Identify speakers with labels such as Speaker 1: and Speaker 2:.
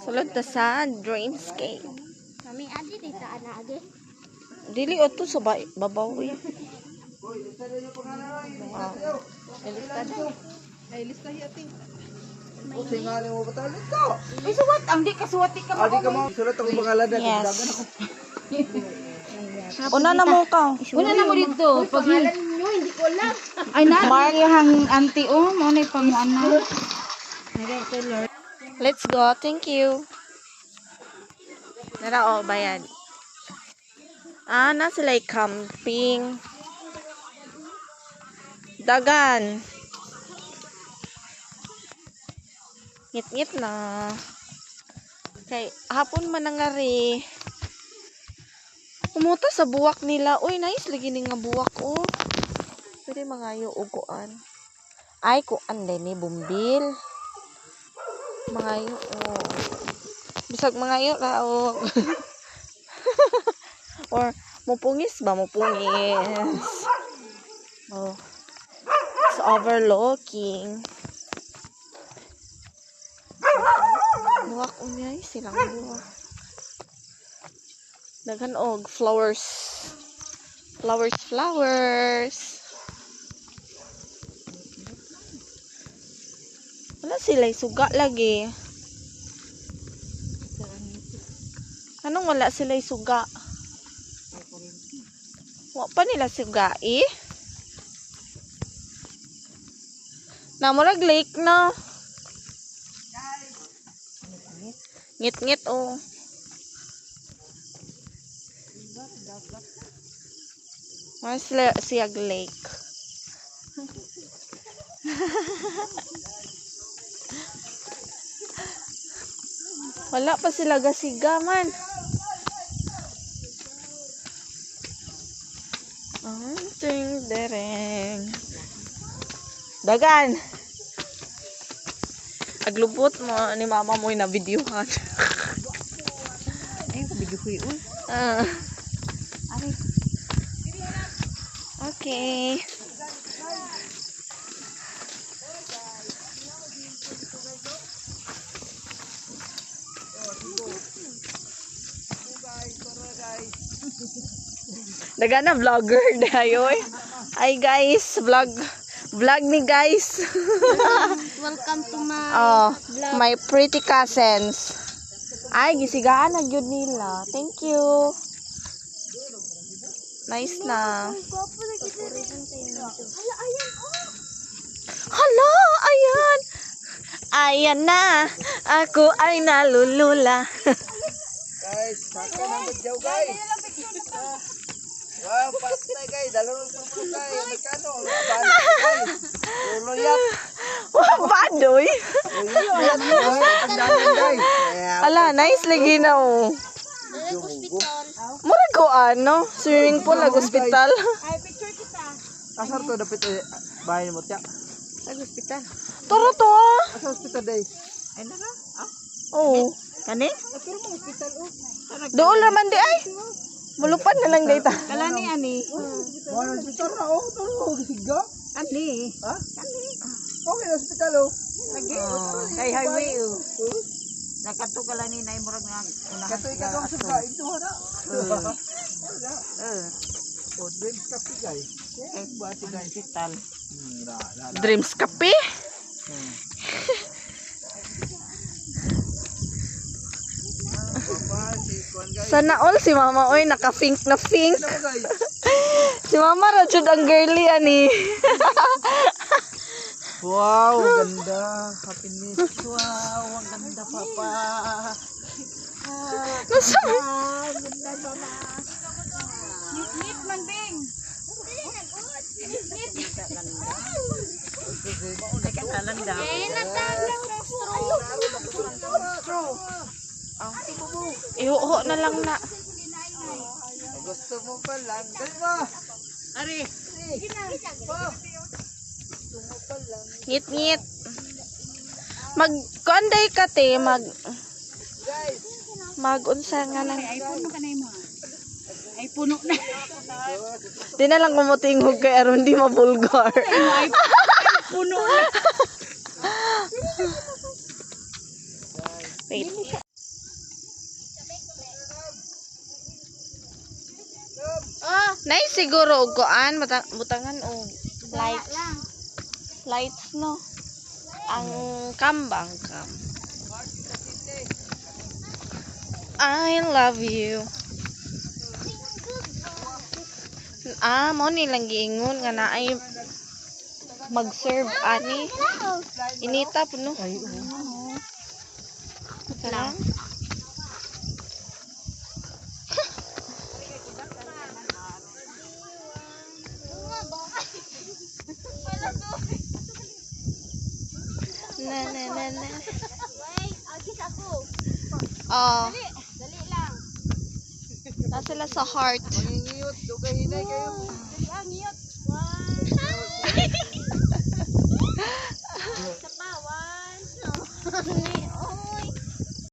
Speaker 1: Sulod ta sa Dreamscape.
Speaker 2: Kami adi dito ana agi.
Speaker 1: Dili o to sa babaw eh.
Speaker 3: Ay, lista yating.
Speaker 4: O singali mo batalit ka.
Speaker 3: Ay, suwat. Ang di kasuwati ka
Speaker 4: Adi ka mo. Sulat ang pangalan na.
Speaker 1: Yes.
Speaker 4: Ako.
Speaker 1: Una na mo ka.
Speaker 3: Una na mo dito. Pag
Speaker 2: Nyo hindi ko alam.
Speaker 3: ay na yung auntie oh, mo na pang ano.
Speaker 1: Let's go. Thank you. Nara o bayad. Na sila camping. Dagan. Ngit-ngit na. Kay hapon man nangari. Pumunta sa buwak nila. Uy, nice lagi ni nga buwak oh. Pwede mangayo uguan. Ay, kuan din ni bumbil. Mangayo oh. Bisag mangayo ra oh. Or mupungis ba mupungis. Oh. It's overlooking. Buwak unyay silang buwak. Daghan og flowers. Flowers. Wala sila'y suga lagi. Anong wala sila'y suga? Wa pa nila suga eh. Namurag lake na. Ngit-ngit oh. Mas siyag lake. Wala pa sila gasiga man. Ting dereng. Dagan. Aglubot mo ni mama mo na videohan.
Speaker 3: Ay, video ko yun.
Speaker 1: Okay. Daga na vlogger dayoy. Ay guys, vlog ni guys.
Speaker 2: Welcome to my
Speaker 1: My pretty cousins. Ay gisigaan na gyud nila. Thank you. Nice na. Hala, ayan. Ayan na. Ako ay nalulula.
Speaker 4: Guys, saka na badyaw guys. Wow, patay guys. Dalawang pulpo guys. Magkano? Bala guys. Luluyat.
Speaker 1: Wow, badoy.
Speaker 4: Luluyat guys. Ang dami guys.
Speaker 1: Ala, nice lagi na oh.
Speaker 2: hospital.
Speaker 1: Mura ko ano, swimming pool ag hospital.
Speaker 2: Ay picture kita.
Speaker 4: Asar to dapat bahay mo tiya.
Speaker 3: Sa hospital.
Speaker 1: Toro to ah.
Speaker 4: Asa hospital day?
Speaker 3: Ay na ka?
Speaker 1: Oo.
Speaker 3: Kani?
Speaker 4: Pero mo hospital oh.
Speaker 1: Doon naman di ay. Mulupad na lang data.
Speaker 3: Kalani ani.
Speaker 4: Mo hospital ra oh. Turo gisiga.
Speaker 3: Ani.
Speaker 4: Ha? Okay, hospital oh.
Speaker 3: Lagi. Kay highway oh. Nakato kalani na imurag nga unahan.
Speaker 4: Kato ikatong suga ito na. Oh, dreams kape guys.
Speaker 3: Kay buhat sa hospital.
Speaker 1: Dreams Cafe. Sana all si mama oy naka-pink na pink. Si mama ra jud ang girly ani.
Speaker 4: Wow, ganda. Happiness.
Speaker 3: Wow, ang ganda papa.
Speaker 1: Nasa
Speaker 3: Ganda mama. Ngit man bing. Ngit. Ay kanalan daw.
Speaker 1: ihuho na lang na.
Speaker 4: Gusto mo pa lang. Dalawa.
Speaker 3: Ari.
Speaker 1: Ngit-ngit. Mag kuanday ka te mag unsa nga lang.
Speaker 3: Ay puno ka na mo. Ay puno na.
Speaker 1: Di na lang kumutingog kay aron di mabulgar.
Speaker 3: Ay puno na.
Speaker 1: Wait.
Speaker 2: Oh,
Speaker 1: Nice siguro ugoan butangan og lights.
Speaker 2: lang.
Speaker 1: Lights no. Ang kambang kam. I love you. Mo nilang giingon nga naay mag-serve ani. Inita po no. Ay, lang. Na.
Speaker 2: Wait, agis ako.
Speaker 1: Oh,
Speaker 2: Dali lang.
Speaker 1: na sila sa heart.
Speaker 4: Ngingiyot, dugay hinay kayo.
Speaker 2: Dali ang iyot. 1.